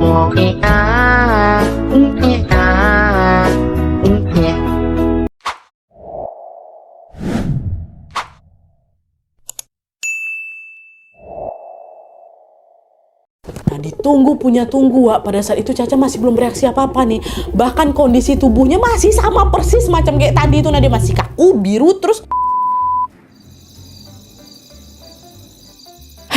Nah, ditunggu punya tunggu, Wak. Pada saat itu Caca masih belum bereaksi apa-apa nih. Bahkan kondisi tubuhnya masih sama persis macam kayak tadi itu. Nah, dia masih kaku, biru, terus...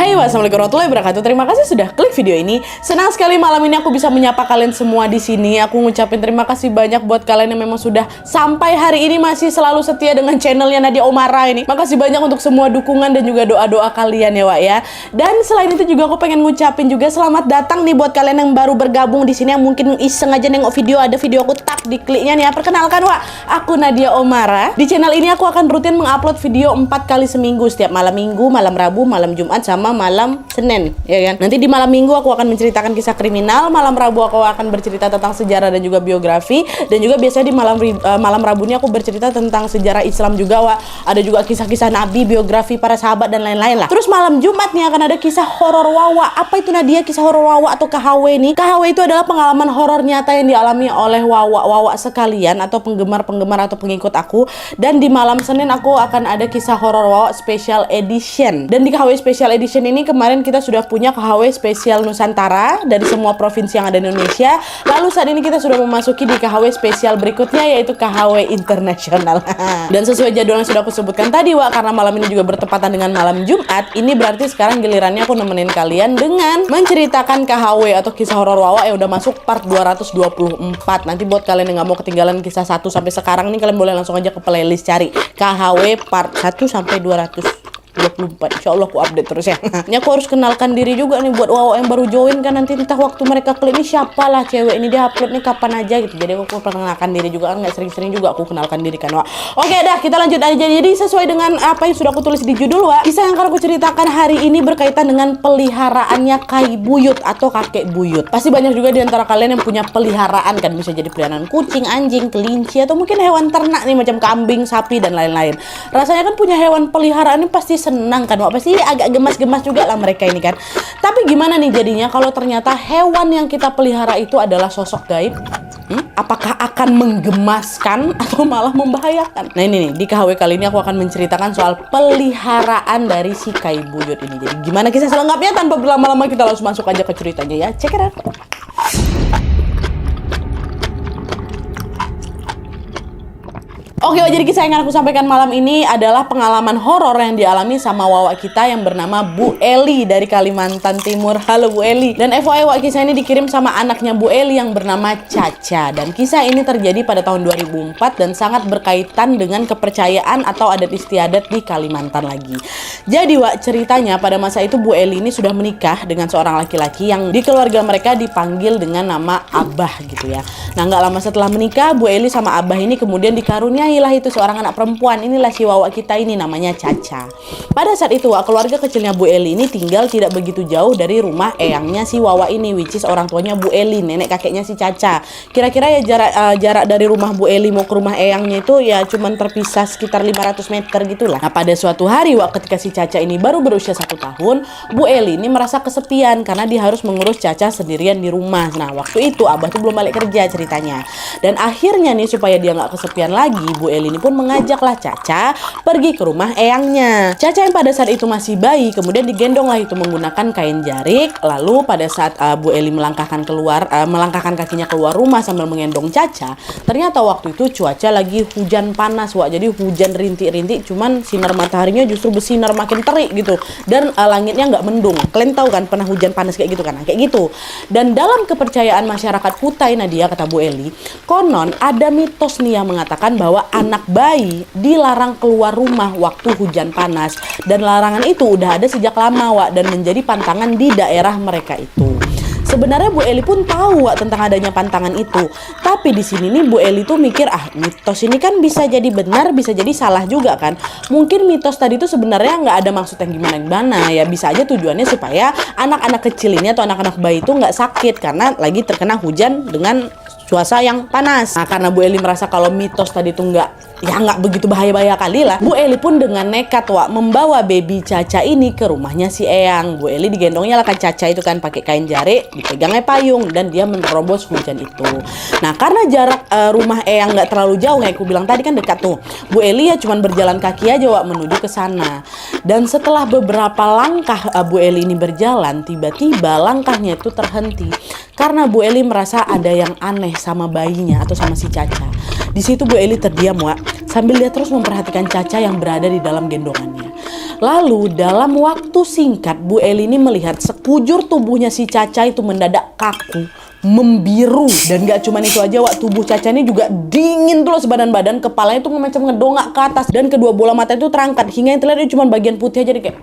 Hai, wassalamualaikum warahmatullahi wabarakatuh. Terima kasih sudah klik video ini. Senang sekali malam ini aku bisa menyapa kalian semua di sini. Aku ngucapin terima kasih banyak buat kalian yang memang sudah sampai hari ini masih selalu setia dengan channelnya Nadia Omarah ini. Makasih banyak untuk semua dukungan dan juga doa-doa kalian ya, Wak ya. Dan selain itu juga aku pengen ngucapin juga selamat datang nih buat kalian yang baru bergabung di sini yang mungkin iseng aja nengok video, ada video aku tak dikliknya nih ya. Perkenalkan, Wak, aku Nadia Omarah. Di channel ini aku akan rutin mengupload video 4 kali seminggu, setiap malam Minggu, malam Rabu, malam Jumat, sama malam Senin, ya kan? Nanti di malam Minggu aku akan menceritakan kisah kriminal, malam Rabu aku akan bercerita tentang sejarah dan juga biografi, dan juga biasanya di malam Rabu ini aku bercerita tentang sejarah Islam juga, Wak. Ada juga kisah-kisah Nabi, biografi para sahabat dan lain-lain lah. Terus malam Jumat nih akan ada kisah horor Wawa. Apa itu, Nadia, kisah horor Wawa atau KHW nih? KHW itu adalah pengalaman horor nyata yang dialami oleh Wawa sekalian atau penggemar atau pengikut aku. Dan di malam Senin aku akan ada kisah horor Wawa Special Edition. Dan di KHW Special Edition ini kemarin kita sudah punya KHW spesial Nusantara dari semua provinsi yang ada di Indonesia. Lalu saat ini kita sudah memasuki di KHW spesial berikutnya, yaitu KHW internasional. Dan sesuai jadwal yang sudah aku sebutkan tadi, Wak, karena malam ini juga bertepatan dengan malam Jumat, ini berarti sekarang gilirannya aku nemenin kalian dengan menceritakan KHW atau kisah horor Wawa yang udah masuk part 224. Nanti buat kalian yang nggak mau ketinggalan kisah 1 sampai sekarang nih, kalian boleh langsung aja ke playlist cari KHW part 1 sampai 224. Insya Allah aku update terus ya. Ini aku harus kenalkan diri juga nih buat Wawa yang baru join kan, nanti entah waktu mereka klik ini siapalah cewek ini, dia upload nih kapan aja gitu. Jadi aku perkenalkan diri juga kan, nggak sering-sering juga aku kenalkan diri kan, Wak. Oke dah, kita lanjut aja. Jadi sesuai dengan apa yang sudah aku tulis di judul, Wak, kisah yang akan aku ceritakan hari ini berkaitan dengan peliharaannya Kai Buyut atau kakek buyut. Pasti banyak juga di antara kalian yang punya peliharaan kan, bisa jadi peliharaan kucing, anjing, kelinci, atau mungkin hewan ternak nih macam kambing, sapi dan lain-lain. Rasanya kan punya hewan peliharaan ini pasti senang kan, Wak? Pasti agak gemas-gemas juga lah mereka ini kan. Tapi gimana nih jadinya kalau ternyata hewan yang kita pelihara itu adalah sosok gaib? Apakah akan menggemaskan atau malah membahayakan? Nah ini nih, di KHW kali ini aku akan menceritakan soal peliharaan dari si Kai Buyut ini. Jadi gimana kisah selengkapnya? Tanpa berlama-lama kita langsung masuk aja ke ceritanya ya. Check it out. Oke, jadi kisah yang akan aku sampaikan malam ini adalah pengalaman horor yang dialami sama Wawa kita yang bernama Bu Eli dari Kalimantan Timur. Halo Bu Eli. Dan FYI, Wak, kisah ini dikirim sama anaknya Bu Eli yang bernama Caca. Dan kisah ini terjadi pada tahun 2004 dan sangat berkaitan dengan kepercayaan atau adat istiadat di Kalimantan lagi. Jadi, Wak, ceritanya pada masa itu Bu Eli ini sudah menikah dengan seorang laki-laki yang di keluarga mereka dipanggil dengan nama Abah gitu ya. Nah, nggak lama setelah menikah, Bu Eli sama Abah ini kemudian dikaruniai lah itu seorang anak perempuan. Inilah si Wawa kita ini, namanya Caca. Pada saat itu, Wak, keluarga kecilnya Bu Eli ini tinggal tidak begitu jauh dari rumah eyangnya si Wawa ini, which is orang tuanya Bu Eli, nenek kakeknya si Caca. Kira-kira ya jarak dari rumah Bu Eli mau ke rumah eyangnya itu ya cuman terpisah sekitar 500 meter gitulah. Nah, pada suatu hari, Wak, ketika si Caca ini baru berusia 1 tahun, Bu Eli ini merasa kesepian karena dia harus mengurus Caca sendirian di rumah. Nah, waktu itu Abah tuh belum balik kerja ceritanya. Dan akhirnya nih, supaya dia nggak kesepian lagi, Bu Eli ini pun mengajaklah Caca pergi ke rumah eyangnya. Caca yang pada saat itu masih bayi kemudian digendonglah itu menggunakan kain jarik. Lalu pada saat Bu Eli melangkahkan kakinya keluar rumah sambil menggendong Caca, ternyata waktu itu cuaca lagi hujan panas, Wak. Jadi hujan rintik-rintik, cuman sinar mataharinya justru bersinar makin terik gitu. Dan langitnya nggak mendung. Kalian tahu kan pernah hujan panas kayak gitu kan? Nah, kayak gitu. Dan dalam kepercayaan masyarakat Kutai, Nadia, kata Bu Eli, konon ada mitos nih yang mengatakan bahwa anak bayi dilarang keluar rumah waktu hujan panas, dan larangan itu udah ada sejak lama, Wak, dan menjadi pantangan di daerah mereka itu. Sebenarnya Bu Eli pun tahu, Wak, tentang adanya pantangan itu. Tapi di sini nih Bu Eli tuh mikir, mitos ini kan bisa jadi benar, bisa jadi salah juga kan. Mungkin mitos tadi itu sebenarnya nggak ada maksud yang gimana-gimana. Ya bisa aja tujuannya supaya anak-anak kecil ini atau anak-anak bayi itu nggak sakit karena lagi terkena hujan dengan cuaca yang panas. Nah, karena Bu Eli merasa kalau mitos tadi tuh nggak begitu bahaya-bahaya kali lah, Bu Eli pun dengan nekat membawa baby Caca ini ke rumahnya si Eyang. Bu Eli digendongnya lah kan Caca itu kan pakai kain jarik, dipegangnya payung, dan dia menerobos hujan itu. Nah, karena jarak rumah Eyang nggak terlalu jauh, kayak aku bilang tadi kan dekat tuh, Bu Eli ya cuman berjalan kaki aja menuju ke sana. Dan setelah beberapa langkah Bu Eli ini berjalan, tiba-tiba langkahnya itu terhenti karena Bu Eli merasa ada yang aneh sama bayinya atau sama si Caca. Di situ Bu Eli terdiam, sambil dia terus memperhatikan Caca yang berada di dalam gendongannya. Lalu dalam waktu singkat Bu Eli ini melihat sekujur tubuhnya si Caca itu mendadak kaku, membiru, dan gak cuma itu aja, tubuh Caca ini juga dingin tuh sebadan-badan, kepalanya itu macam ngedongak ke atas, dan kedua bola mata itu terangkat hingga yang terlihat itu cuma bagian putih aja, kayak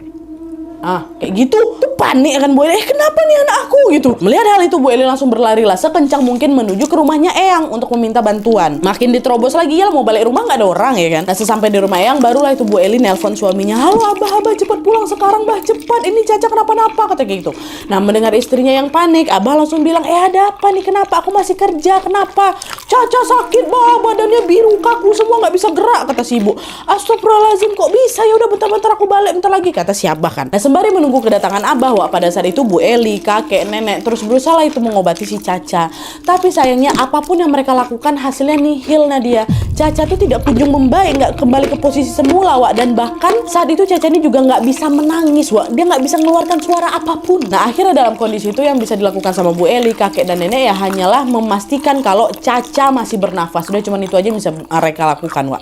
kayak gitu. Tuh panik kan Bu Eli, kenapa nih anak aku gitu. Melihat hal itu Bu Eli langsung berlarilah sekencang mungkin menuju ke rumahnya Eyang untuk meminta bantuan. Makin diterobos lagi ya, mau balik rumah nggak ada orang ya kan. Nah, sesampai di rumah Eyang barulah itu Bu Eli nelpon suaminya, halo abah cepat pulang sekarang bah, cepat, ini Caca kenapa-napa, kata kayak gitu. Nah, mendengar istrinya yang panik, abah langsung bilang, ada apa nih, kenapa, aku masih kerja, kenapa? Caca sakit bah, badannya biru, kaku semua, nggak bisa gerak, kata si ibu. Astagfirullahaladzim, kok bisa, ya udah bentar-bentar aku balik bentar lagi, kata si abah kan. Nah, sembari menunggu kedatangan abah, pada saat itu Bu Eli, kakek, nenek terus berusaha itu mengobati si Caca. Tapi sayangnya apapun yang mereka lakukan hasilnya nihil Nadia. Caca tuh tidak kunjung membaik, nggak kembali ke posisi semula dan bahkan saat itu Caca ini juga nggak bisa menangis dia nggak bisa mengeluarkan suara apapun. Nah, akhirnya dalam kondisi itu yang bisa dilakukan sama Bu Eli, kakek dan nenek ya hanyalah memastikan kalau Caca masih bernafas. Udah cuma itu aja yang bisa mereka lakukan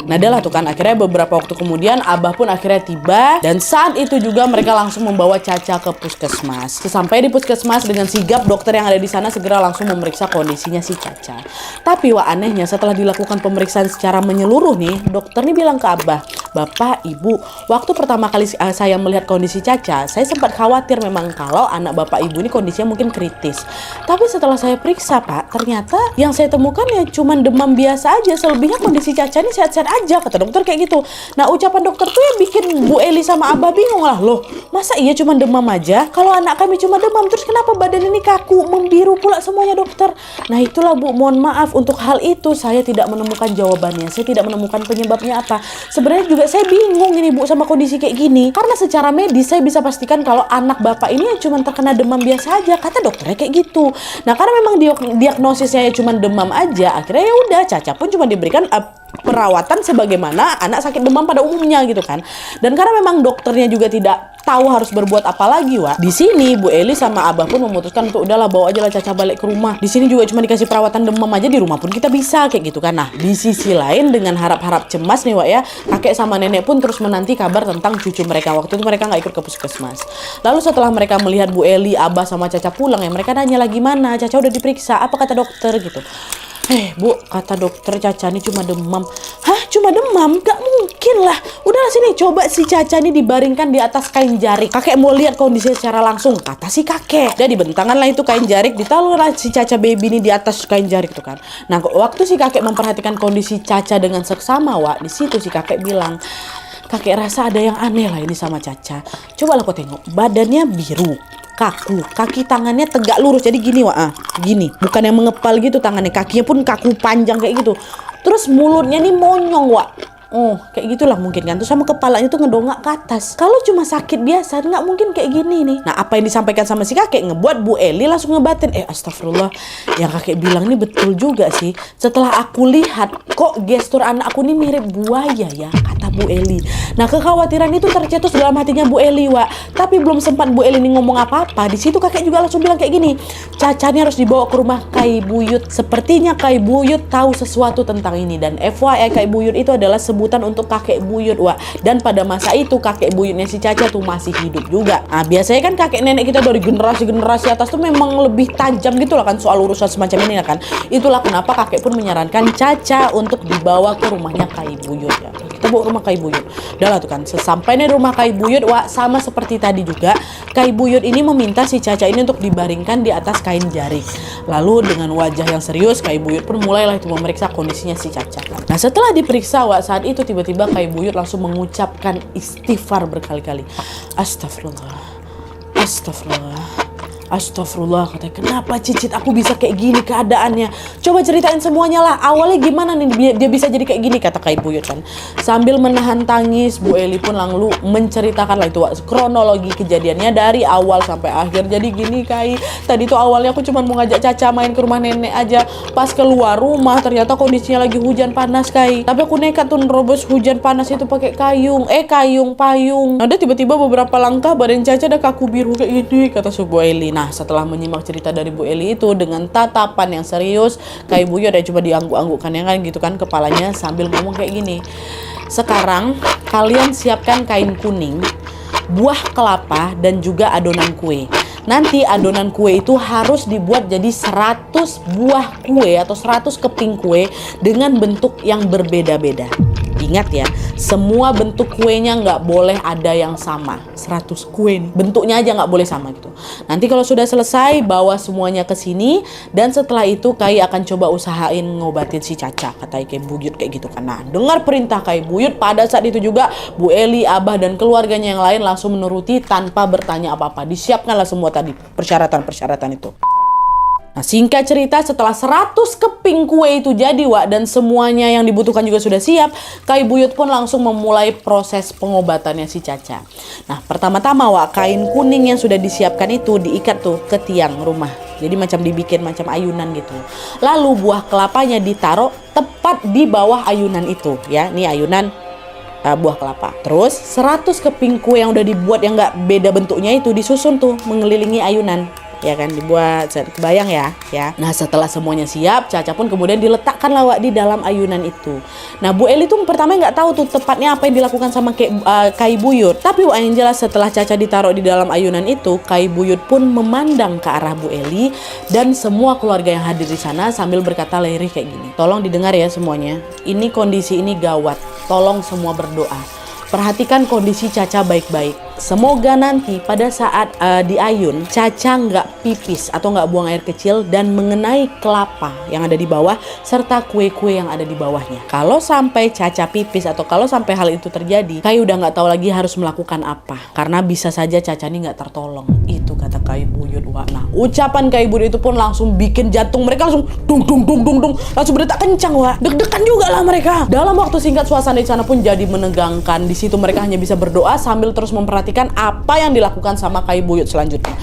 Nah, adalah tuh kan akhirnya beberapa waktu kemudian abah pun akhirnya tiba, dan saat itu juga mereka langsung membawa Caca ke puskesmas. Sesampai di puskesmas, dengan sigap dokter yang ada di sana segera langsung memeriksa kondisinya si Caca. Tapi anehnya setelah dilakukan pemeriksaan secara menyeluruh nih, dokter nih bilang ke abah, Bapak, Ibu, waktu pertama kali saya melihat kondisi Caca, saya sempat khawatir memang kalau anak Bapak Ibu ini kondisinya mungkin kritis. Tapi setelah saya periksa Pak, ternyata yang saya temukan ya cuma demam biasa aja, selebihnya kondisi Caca ini sehat-sehat aja, kata dokter kayak gitu. Nah, ucapan dokter tuh ya bikin Bu Eli sama abah bingung lah, loh masa iya cuma demam aja? Kalau anak kami cuma demam, terus kenapa badan ini kaku, membiru pula semuanya dokter? Nah, itulah Bu, mohon maaf untuk hal itu saya tidak menemukan jawabannya, saya tidak menemukan penyebabnya apa. Sebenarnya juga saya bingung ini Bu sama kondisi kayak gini, karena secara medis saya bisa pastikan kalau anak bapak ini ya cuma terkena demam biasa aja, kata dokternya kayak gitu. Nah, karena memang diagnosisnya ya cuma demam aja, akhirnya ya udah Caca pun cuma diberikan perawatan sebagaimana anak sakit demam pada umumnya gitu kan. Dan karena memang dokternya juga tidak tahu harus berbuat apa lagi di sini Bu Eli sama abah pun memutuskan untuk udahlah bawa aja lah Caca balik ke rumah. Di sini juga cuma dikasih perawatan demam aja, di rumah pun kita bisa kayak gitu kan. Nah, di sisi lain dengan harap-harap cemas nih ya, kakek sama nenek pun terus menanti kabar tentang cucu mereka. Waktu itu mereka nggak ikut ke puskesmas. Lalu setelah mereka melihat Bu Eli, abah sama Caca pulang ya, mereka nanya lagi, mana Caca udah diperiksa, apa kata dokter gitu. Bu, kata dokter Caca ini cuma demam. Hah, cuma demam? Gak mungkin lah. Udahlah sini, coba si Caca ini dibaringkan di atas kain jarik. Kakek mau lihat kondisinya secara langsung, kata si kakek. Dia dibentangan lah itu kain jarik, ditaruhlah si Caca baby ini di atas kain jarik tuh kan. Nah, waktu si kakek memperhatikan kondisi Caca dengan seksama di situ si kakek bilang, kakek rasa ada yang aneh lah ini sama Caca. Coba lah kau tengok, badannya biru, kaku, kaki tangannya tegak lurus, jadi gini gini, bukan yang mengepal gitu tangannya, kakinya pun kaku panjang kayak gitu. Terus mulutnya nih monyong kayak gitulah mungkin kan. Terus sama kepalanya tuh ngedongak ke atas. Kalau cuma sakit biasa nggak mungkin kayak gini nih. Nah, apa yang disampaikan sama si kakek ngebuat Bu Eli langsung ngebatin, astagfirullah, yang kakek bilang ini betul juga sih. Setelah aku lihat kok gestur anak aku ini mirip buaya ya, kata Bu Eli. Nah, kekhawatiran itu tercetus dalam hatinya Bu Eli tapi belum sempat Bu Eli ini ngomong apa-apa, di situ kakek juga langsung bilang kayak gini, Caca ini harus dibawa ke rumah Kai Buyut. Sepertinya Kai Buyut tahu sesuatu tentang ini, dan FYI Kai Buyut itu adalah sebutan untuk kakek buyut dan pada masa itu kakek buyutnya si Caca tuh masih hidup juga. Nah, biasanya kan kakek nenek kita dari generasi atas tuh memang lebih tajam gitu lah kan soal urusan semacam ini kan. Itulah kenapa kakek pun menyarankan Caca untuk dibawa ke rumahnya Kai Buyut ya. Kita bawa ke rumah Kai Buyut. Udah lah tuh kan, sesampainya di rumah Kai Buyut sama seperti tadi juga, Kai Buyut ini meminta si Caca ini untuk dibaringkan di atas kain jarik. Lalu dengan wajah yang serius Kai Buyut pun mulailah itu memeriksa kondisinya si Caca. Nah, setelah diperiksa saat itu tiba-tiba Kai Buyut langsung mengucapkan istighfar berkali-kali. Astagfirullah, astagfirullah, Astagfirullah, katanya, kenapa Cicit aku bisa kayak gini keadaannya? Coba ceritain semuanya lah, awalnya gimana nih dia bisa jadi kayak gini, kata Kak Buyut kan. Sambil menahan tangis, Bu Eli pun lalu menceritakan lah itu kronologi kejadiannya dari awal sampai akhir. Jadi gini Kai, tadi tuh awalnya aku cuma mau ngajak Caca main ke rumah nenek aja. Pas keluar rumah ternyata kondisinya lagi hujan panas Kai. Tapi aku nekat tuh nerobos hujan panas itu pakai payung. Nah, udah tiba-tiba beberapa langkah badan Caca ada kaku biru kayak gini, kata Bu Eli. Nah, setelah menyimak cerita dari Bu Eli itu dengan tatapan yang serius, Kak Buyut ya coba diangguk-anggukkan ya kan gitu kan kepalanya sambil ngomong kayak gini. Sekarang kalian siapkan kain kuning, buah kelapa dan juga adonan kue. Nanti adonan kue itu harus dibuat jadi 100 buah kue atau 100 keping kue dengan bentuk yang berbeda-beda. Ingat ya, semua bentuk kuenya nggak boleh ada yang sama. 100 kue nih, bentuknya aja nggak boleh sama gitu. Nanti kalau sudah selesai, bawa semuanya ke sini. Dan setelah itu Kai akan coba usahain ngobatin si Caca, kata Kak Buyut kayak gitu kan. Nah, dengar perintah Kak Buyut, pada saat itu juga Bu Eli, Abah dan keluarganya yang lain langsung menuruti tanpa bertanya apa-apa. Disiapkanlah semua tadi persyaratan-persyaratan itu. Nah, singkat cerita, setelah 100 keping kue itu jadi Wak, dan semuanya yang dibutuhkan juga sudah siap, Kak Buyut pun langsung memulai proses pengobatannya si Caca. Nah, pertama-tama Wak, kain kuning yang sudah disiapkan itu diikat tuh ke tiang rumah. Jadi macam dibikin macam ayunan gitu. Lalu buah kelapanya ditaruh tepat di bawah ayunan itu ya. Ini ayunan buah kelapa. Terus 100 keping kue yang udah dibuat yang nggak beda bentuknya itu disusun tuh mengelilingi ayunan. Ya kan, dibuat, kebayang ya. Nah, setelah semuanya siap, Caca pun kemudian diletakkan lawak di dalam ayunan itu. Nah, Bu Eli tuh pertama nggak tahu tuh tepatnya apa yang dilakukan sama Kak Buyut. Tapi Wak, yang jelas setelah Caca ditaruh di dalam ayunan itu, Kak Buyut pun memandang ke arah Bu Eli dan semua keluarga yang hadir di sana sambil berkata lirih kayak gini. Tolong didengar ya semuanya. Ini kondisi ini gawat. Tolong semua berdoa. Perhatikan kondisi Caca baik-baik. Semoga nanti pada saat diayun, Caca nggak pipis atau nggak buang air kecil dan mengenai kelapa yang ada di bawah serta kue-kue yang ada di bawahnya. Kalau sampai Caca pipis atau kalau sampai hal itu terjadi, Kai udah nggak tahu lagi harus melakukan apa. Karena bisa saja Caca ini nggak tertolong. Itu kata Kak Buyut. Nah, ucapan Kak Buyut itu pun langsung bikin jantung mereka langsung dung, langsung berdetak kencang Wak. Deg-degan juga lah mereka. Dalam waktu singkat suasana di sana pun jadi menegangkan. Di situ mereka hanya bisa berdoa sambil terus memperhatikan apa yang dilakukan sama Kak Buyut selanjutnya.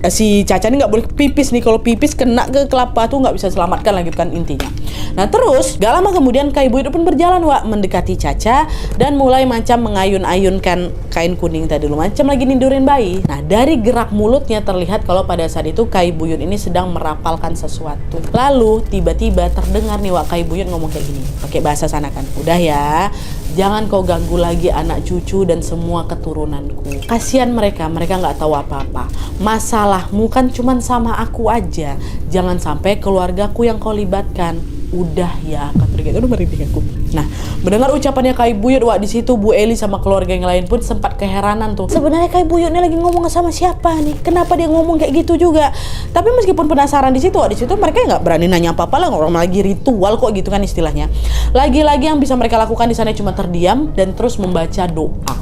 Si Caca ini nggak boleh pipis nih, kalau pipis kena ke kelapa tuh nggak bisa selamatkan lagi kan intinya. Nah, terus gak lama kemudian Kak Buyut pun berjalan Wak mendekati Caca dan mulai macam mengayun-ayunkan kain kuning tadi dulu, macam lagi nindurin bayi. Nah, dari gerak mulutnya terlihat kalau pada saat itu Kak Buyut ini sedang merapalkan sesuatu. Lalu tiba-tiba terdengar nih Wak Kak Buyut ngomong kayak gini pakai bahasa sana kan, udah ya, jangan kau ganggu lagi anak cucu dan semua keturunanku. Kasihan mereka nggak tahu apa-apa. Masalahmu kan cuman sama aku aja. Jangan sampai keluargaku yang kau libatkan. Udah ya, kata dia. Aduh, merinding aku. Nah, mendengar ucapannya Kak Buyut, Wak, di situ Bu Eli sama keluarga yang lain pun sempat keheranan tuh. Sebenarnya Kak Buyut ini lagi ngomong sama siapa nih? Kenapa dia ngomong kayak gitu juga? Tapi meskipun penasaran di situ, Wak, di situ mereka nggak berani nanya apa-apa lah, orang lagi ritual kok gitu kan istilahnya. Lagi-lagi yang bisa mereka lakukan di sana cuma terdiam dan terus membaca doa.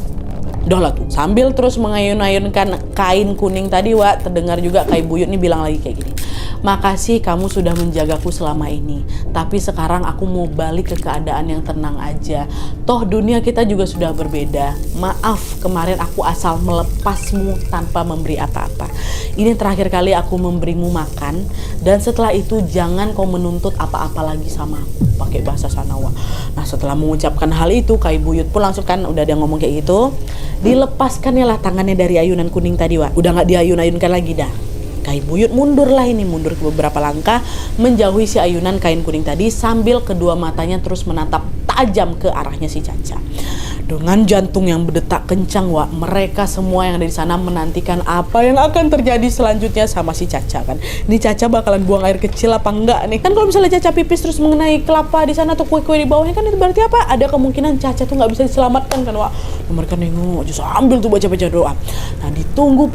Udah lah tuh, sambil terus mengayun-ayunkan kain kuning tadi Wak, terdengar juga Kak Buyut nih bilang lagi kayak gini. Makasih kamu sudah menjagaku selama ini. Tapi sekarang aku mau balik ke keadaan yang tenang aja. Toh dunia kita juga sudah berbeda. Maaf kemarin aku asal melepasmu tanpa memberi apa-apa. Ini terakhir kali aku memberimu makan. Dan setelah itu jangan kau menuntut apa-apa lagi sama aku. Pakai bahasa Sanawa. Nah, setelah mengucapkan hal itu, Kak Buyut pun langsung kan udah dia ngomong kayak gitu. Dilepaskannya lah tangannya dari ayunan kuning tadi Wak. Udah nggak diayun-ayunkan lagi dah. Kak Buyut mundur ke beberapa langkah menjauhi si ayunan kain kuning tadi sambil kedua matanya terus menatap tajam ke arahnya si Caca. Dengan jantung yang berdetak kencang Wak, mereka semua yang ada di sana menantikan apa yang akan terjadi selanjutnya sama si Caca kan. Ini Caca bakalan buang air kecil apa enggak nih? Kan kalau misalnya Caca pipis terus mengenai kelapa di sana atau kue-kue di bawahnya kan itu berarti apa? Ada kemungkinan Caca tuh nggak bisa diselamatkan kan Wak. Nah, mereka nengok aja sambil tuh baca-baca doa. Nah, ditunggu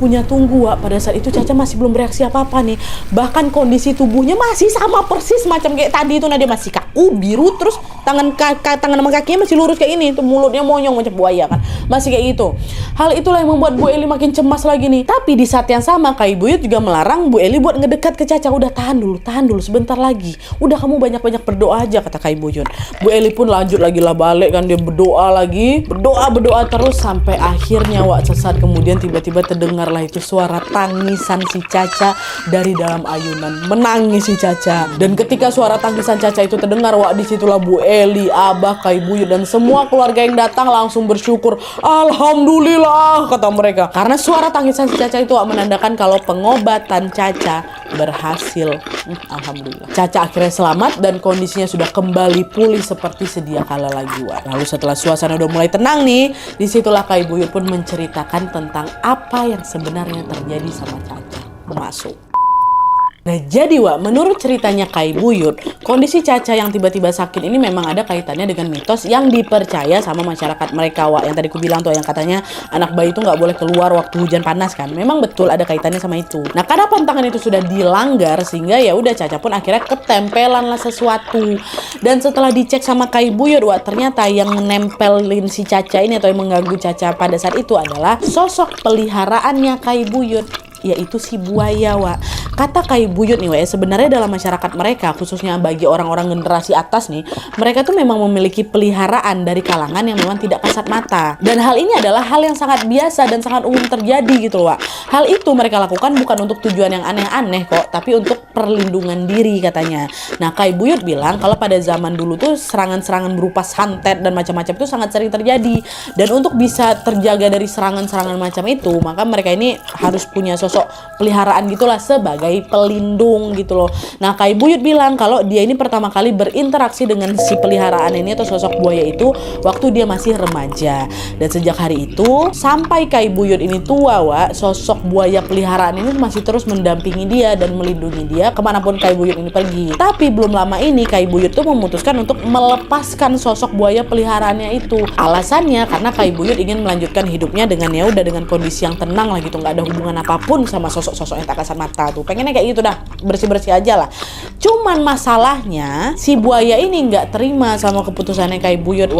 Wak, pada saat itu Caca masih belum bereaksi apa-apa nih. Bahkan kondisi tubuhnya masih sama persis macam kayak tadi itu. Nah, dia masih kaku biru terus tangan sama kakinya masih lurus kayak ini. Tuh mulutnya monyong macam buaya kan. Masih kayak gitu. Hal itulah yang membuat Bu Eli makin cemas lagi nih. Tapi di saat yang sama Kak Buyut juga melarang Bu Eli buat ngedekat ke Caca. Udah tahan dulu sebentar lagi. Udah kamu banyak-banyak berdoa aja kata Kak Buyut. Bu Eli pun lanjut lagi lah balik kan, dia berdoa lagi. Berdoa terus sampai akhirnya sesaat kemudian tiba-tiba terdengarlah itu suara tangisan si Caca dari dalam ayunan. Menangis si Caca. Dan ketika suara tangisan Caca itu terdengar, disitulah Bu Eli, Abah, Kak Buyut dan semua keluarga yang datang langsung bersyukur. Alhamdulillah kata mereka. Karena suara tangisan si Caca itu menandakan kalau pengobatan Caca berhasil. Alhamdulillah. Caca akhirnya selamat dan kondisinya sudah kembali pulih seperti sedia kala lagi. Lalu setelah suasana udah mulai tenang nih, disitulah Kak Buyut pun menceritakan tentang apa yang sebenarnya terjadi sama Caca. Masuk. Nah jadi menurut ceritanya Kak Buyut, kondisi Caca yang tiba-tiba sakit ini memang ada kaitannya dengan mitos yang dipercaya sama masyarakat mereka yang tadi aku bilang tuh, yang katanya anak bayi itu nggak boleh keluar waktu hujan panas kan. Memang betul ada kaitannya sama itu. Nah karena pantangan itu sudah dilanggar sehingga ya udah Caca pun akhirnya ketempelan lah sesuatu. Dan setelah dicek sama Kak Buyut, ternyata yang nempelin si Caca ini atau yang mengganggu Caca pada saat itu adalah sosok peliharaannya Kak Buyut, yaitu si buaya. Kata Kak Buyut nih sebenarnya dalam masyarakat mereka, khususnya bagi orang-orang generasi atas nih, mereka tuh memang memiliki peliharaan dari kalangan yang memang tidak kasat mata. Dan hal ini adalah hal yang sangat biasa dan sangat umum terjadi gitu Hal itu mereka lakukan bukan untuk tujuan yang aneh-aneh kok, tapi untuk perlindungan diri katanya. Nah Kak Buyut bilang kalau pada zaman dulu tuh serangan-serangan berupa santet dan macam-macam itu sangat sering terjadi. Dan untuk bisa terjaga dari serangan-serangan macam itu, maka mereka ini harus punya sosok peliharaan gitulah sebagai pelindung gitu loh. Nah Kak Buyut bilang kalau dia ini pertama kali berinteraksi dengan si peliharaan ini atau sosok buaya itu waktu dia masih remaja. Dan sejak hari itu sampai Kak Buyut ini tua sosok buaya peliharaan ini masih terus mendampingi dia dan melindungi dia kemanapun Kak Buyut ini pergi. Tapi belum lama ini Kak Buyut tuh memutuskan untuk melepaskan sosok buaya peliharaannya itu. Alasannya karena Kak Buyut ingin melanjutkan hidupnya dengan dengan kondisi yang tenang lah gitu, nggak ada hubungan apapun sama sosok-sosok yang tak kasat mata tuh. Pengennya kayak gitu dah, bersih-bersih aja lah. Cuman masalahnya si buaya ini nggak terima sama keputusannya Kak Buyut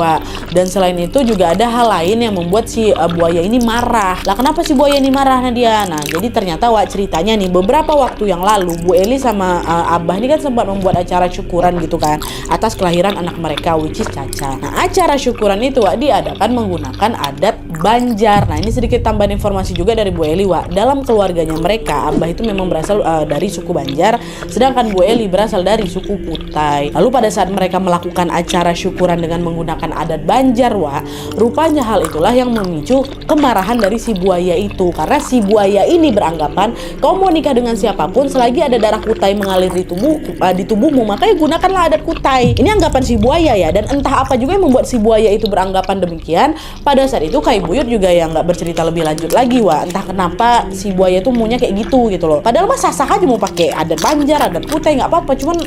dan selain itu juga ada hal lain yang membuat si buaya ini marah. Lah kenapa si buaya ini marah Nadia? Nah jadi ternyata ceritanya nih beberapa waktu yang lalu Bu Eli sama Abah ini kan sempat membuat acara syukuran gitu kan atas kelahiran anak mereka which is Caca. Nah acara syukuran itu diadakan menggunakan adat Banjar. Nah ini sedikit tambahan informasi juga dari Bu Eli dalam keluarganya mereka Abah itu memang berasal dari suku Banjar, sedangkan Bu Eli berasal dari suku Kutai. Lalu pada saat mereka melakukan acara syukuran dengan menggunakan adat Banjar rupanya hal itulah yang memicu kemarahan dari si buaya itu, karena si buaya ini beranggapan kau mau nikah dengan siapapun selagi ada darah Kutai mengalir di tubuhmu maka gunakanlah adat Kutai. Ini anggapan si buaya dan entah apa juga yang membuat si buaya itu beranggapan demikian. Pada saat itu Kak Buyut juga yang nggak bercerita lebih lanjut lagi entah kenapa si buaya itu maunya kayak gitu loh. Padahal mah sah-sah aja mau pakai adat Banjar, adat Kutai nggak apa-apa, cuman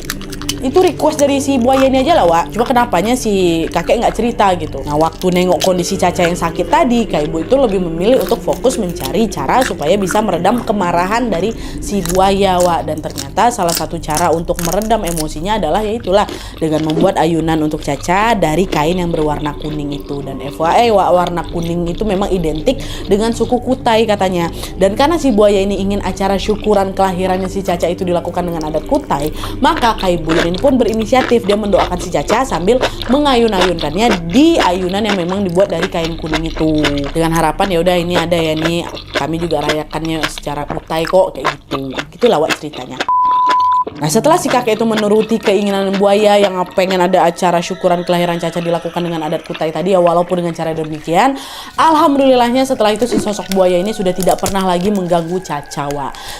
itu request dari si buaya ini aja lah cuma kenapanya si kakek nggak cerita gitu. Nah waktu nengok kondisi Caca yang sakit tadi, Kak Ibu itu lebih memilih untuk fokus mencari cara supaya bisa meredam kemarahan dari si buaya dan ternyata salah satu cara untuk meredam emosinya adalah yaitulah dengan membuat ayunan untuk Caca dari kain yang berwarna kuning itu. Dan FYI warna kuning itu memang identik dengan suku Kutai katanya. Dan karena si buaya ini ingin acara syukuran kelahirannya si Caca itu dilakukan dengan adat Kutai, maka Kak Ibu ini pun berinisiatif, dia mendoakan si Caca sambil mengayun-ayunkannya di ayunan yang memang dibuat dari kain kuning itu, dengan harapan ini ada nih kami juga rayakannya secara Kutai kok kayak gitu. Gitulah ceritanya. Nah setelah si kakek itu menuruti keinginan buaya yang pengen ada acara syukuran kelahiran Caca dilakukan dengan adat Kutai tadi walaupun dengan cara demikian, alhamdulillahnya setelah itu si sosok buaya ini sudah tidak pernah lagi mengganggu Caca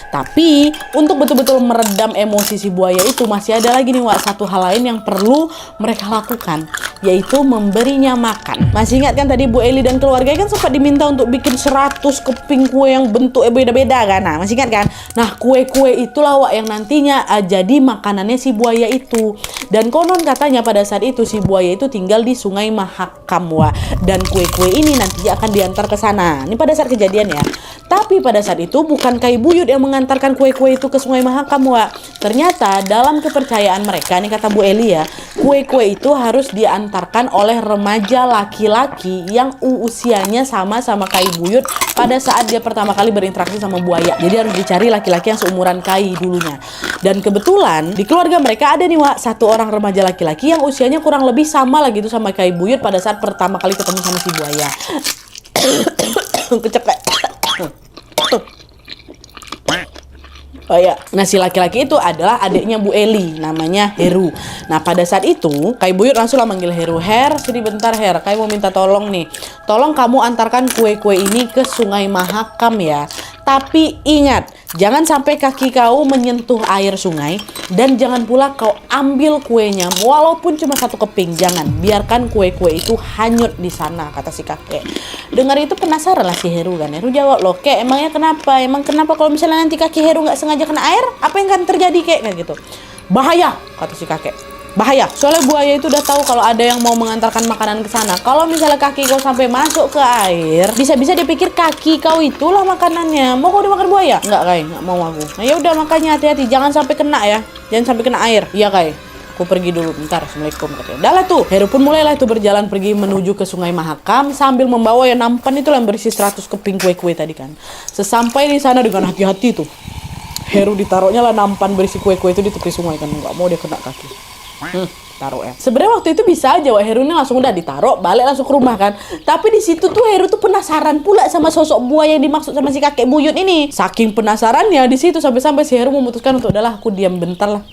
Tapi untuk betul-betul meredam emosi si buaya itu masih ada lagi nih satu hal lain yang perlu mereka lakukan, yaitu memberinya makan. Masih ingat kan tadi Bu Eli dan keluarga kan sempat diminta untuk bikin 100 keping kue yang bentuknya beda-beda kan? Nah masih ingat kan? Nah kue-kue itulah yang nantinya jadi makanannya si buaya itu. Dan konon katanya pada saat itu si buaya itu tinggal di Sungai Mahakam, Wak. Dan kue-kue ini nantinya akan diantar ke sana. Ini pada saat kejadian ya. Tapi pada saat itu bukan Kai Buyut yang mengantarkan kue-kue itu ke Sungai Mahakam, Wak. Ternyata dalam kepercayaan mereka, ini kata Bu Eli ya, kue-kue itu harus diantarkan oleh remaja laki-laki yang usianya sama Kai Buyut pada saat dia pertama kali berinteraksi sama buaya. Jadi harus dicari laki-laki yang seumuran Kai dulunya. Dan kebetulan di keluarga mereka ada nih, Wak, satu orang remaja laki-laki yang usianya kurang lebih sama lah gitu sama Kai Buyut pada saat pertama kali ketemu sama si buaya. Kecepet. Oh ya, nah si laki-laki itu adalah adiknya Bu Eli, namanya Heru. Nah pada saat itu, Kai Buyut langsung lah manggil Heru. Her, sini bentar Her, Kai mau minta tolong nih. Tolong kamu antarkan kue-kue ini ke Sungai Mahakam ya. Tapi ingat, jangan sampai kaki kau menyentuh air sungai. Dan jangan pula kau ambil kuenya, walaupun cuma satu keping. Jangan, biarkan kue-kue itu hanyut di sana, kata si kakek. Dengar itu penasaran lah si Heru kan. Heru jawab, loh kek, emangnya kenapa? Emang kenapa kalau misalnya nanti kaki Heru nggak sengaja kena air? Apa yang akan terjadi kek? Kayak gitu. Bahaya, kata si kakek. Bahaya, soalnya buaya itu udah tahu kalau ada yang mau mengantarkan makanan ke sana. Kalau misalnya kaki kau sampai masuk ke air, bisa-bisa dipikir kaki kau itulah makanannya. Mau kau dimakan buaya? Enggak, Kai, nggak mau aku. Nah ya udah, makanya hati-hati, jangan sampai kena ya. Jangan sampai kena air. Iya, Kai. Aku pergi dulu bentar, assalamualaikum katanya. Udah lah tuh, Heru pun mulailah itu berjalan pergi menuju ke Sungai Mahakam sambil membawa ya nampan itu yang berisi 100 keping kue-kue tadi kan. Sesampai di sana dengan hati-hati tuh, Heru ditaruhnya lah nampan berisi kue-kue itu di tepi sungai kan, nggak mau dia kena kaki. Taruh ya. Sebenarnya waktu itu bisa aja Wak, Heru ini langsung udah ditaruh, balik langsung ke rumah kan. Tapi di situ tuh Heru tuh penasaran pula sama sosok buaya yang dimaksud sama si kakek Buyut ini. Saking penasarannya di situ sampai Si Heru memutuskan untuk udahlah aku diam bentar lah.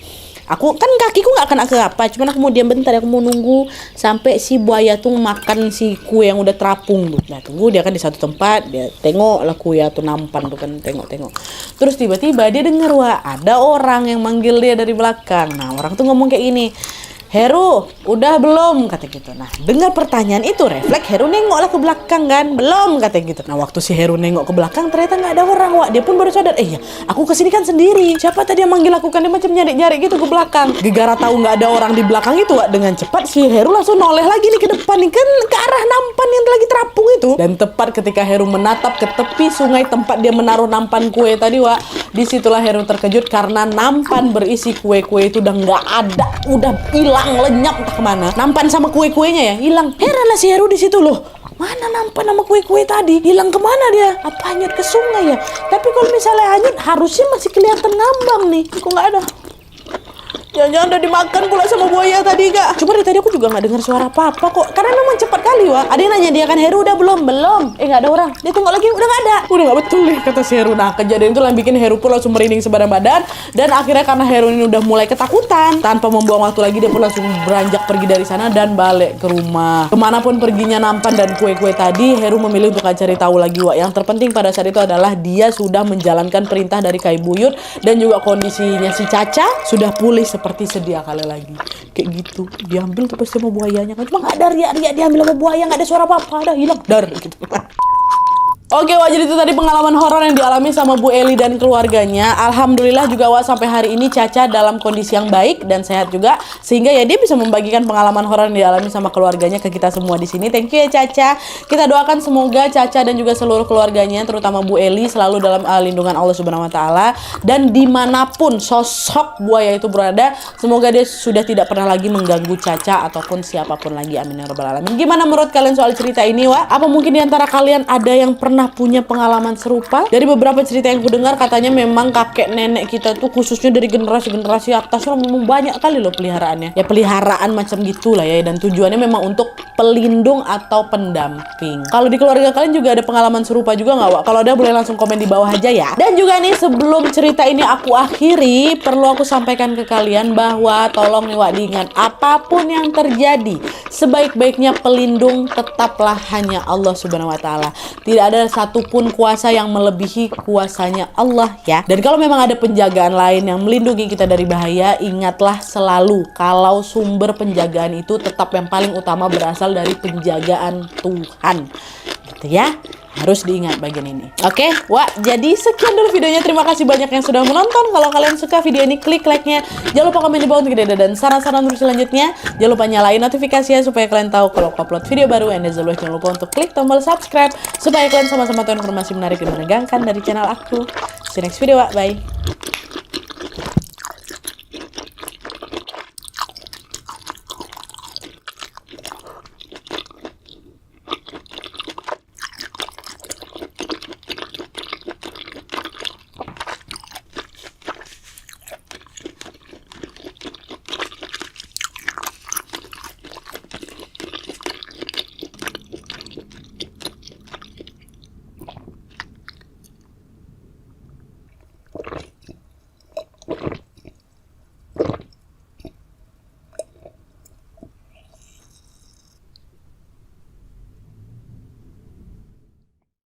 Aku kan kakiku nggak kena ke apa, cuman aku mau diam bentar, aku mau nunggu sampai si buaya tuh makan si kue yang udah terapung tuh. Nah tunggu dia kan di satu tempat, dia tengok lah kue tuh nampan tuh kan, tengok. Terus tiba-tiba dia denger Wak, ada orang yang manggil dia dari belakang. Nah orang tuh ngomong kayak gini, Heru, udah belum? Kata gitu. Nah, dengar pertanyaan itu, refleks Heru nengoklah ke belakang kan. Belum, kata gitu. Nah, waktu si Heru nengok ke belakang, ternyata nggak ada orang, Wak. Dia pun baru sadar, ya, aku kesini kan sendiri. Siapa tadi yang manggil aku kan? Dia macam nyari-nyari gitu ke belakang. Gegara tahu nggak ada orang di belakang itu, Wak. Dengan cepat si Heru langsung noleh lagi nih ke depan nih, kan ke arah nampan yang lagi terapung itu. Dan tepat ketika Heru menatap ke tepi sungai tempat dia menaruh nampan kue tadi, Wak. Disitulah Heru terkejut karena nampan berisi kue-kue itu udah nggak ada, udah hilang, lenyap entah kemana. Nampan sama kue-kuenya ya hilang. Heran lah si Heru di situ loh. Mana nampan sama kue-kue tadi? Hilang kemana dia? Apa hanyut ke sungai ya? Tapi kalau misalnya hanyut harusnya masih kelihatan ngambang nih. Kok nggak ada? Jangan-jangan udah dimakan pula sama buaya tadi, Kak. Cuma dari tadi aku juga nggak dengar suara apa-apa kok. Karena memang cepat kali, Wak. Ada yang nanya dia kan, Heru udah belum? Belum. Nggak ada orang. Dia tunggu lagi, udah nggak ada. Udah nggak betul nih, kata si Heru. Nah, kejadian itu yang bikin Heru pun langsung merinding sebadan badan. Dan akhirnya karena Heru ini udah mulai ketakutan, tanpa membuang waktu lagi, dia pun langsung beranjak pergi dari sana dan balik ke rumah. Kemanapun perginya nampan dan kue-kue tadi, Heru memilih untuk cari tahu lagi, Wak. Yang terpenting pada saat itu adalah dia sudah menjalankan perintah dari Kai Buyut. Dan juga kondisinya si Caca sudah pulih seperti sedia kali lagi. Kayak gitu, diambil tuh pasti sama buayanya kan. Cuma gak ada riak-riak diambil sama buaya, gak ada suara apa-apa, dah hilang dar gitu. Oke, Wak, jadi itu tadi pengalaman horor yang dialami sama Bu Eli dan keluarganya. Alhamdulillah juga, Wak, sampai hari ini Caca dalam kondisi yang baik dan sehat juga, sehingga ya dia bisa membagikan pengalaman horor yang dialami sama keluarganya ke kita semua di sini. Thank you ya Caca. Kita doakan semoga Caca dan juga seluruh keluarganya, terutama Bu Eli, selalu dalam lindungan Allah Subhanahu Wa Taala, dan dimanapun sosok buaya itu berada, semoga dia sudah tidak pernah lagi mengganggu Caca ataupun siapapun lagi. Amin ya rabbal alamin. Gimana menurut kalian soal cerita ini, Wak? Apa mungkin diantara kalian ada yang pernah punya pengalaman serupa? Dari beberapa cerita yang ku dengar, katanya memang kakek nenek kita tuh khususnya dari generasi-generasi atas lah memang banyak kali loh peliharaannya. Ya peliharaan macam gitulah ya, dan tujuannya memang untuk pelindung atau pendamping. Kalau di keluarga kalian juga ada pengalaman serupa juga nggak, Wak? Kalau ada boleh langsung komen di bawah aja ya. Dan juga nih sebelum cerita ini aku akhiri, perlu aku sampaikan ke kalian bahwa tolong nih, Wak, diingat, apapun yang terjadi, sebaik-baiknya pelindung tetaplah hanya Allah Subhanahu Wa Taala. Tidak ada satupun kuasa yang melebihi kuasanya Allah ya. Dan kalau memang ada penjagaan lain yang melindungi kita dari bahaya, ingatlah selalu kalau sumber penjagaan itu tetap yang paling utama berasal dari penjagaan Tuhan. Gitu ya. Harus diingat bagian ini. Oke, wah, jadi sekian dulu videonya. Terima kasih banyak yang sudah menonton. Kalau kalian suka video ini, klik like-nya. Jangan lupa komen di bawah untuk ide dan saran-saran untuk selanjutnya. Jangan lupa nyalain notifikasinya supaya kalian tahu kalau aku upload video baru. And as always, jangan lupa untuk klik tombol subscribe supaya kalian sama-sama tahu informasi menarik dan menegangkan dari channel aku. See you next video, bye.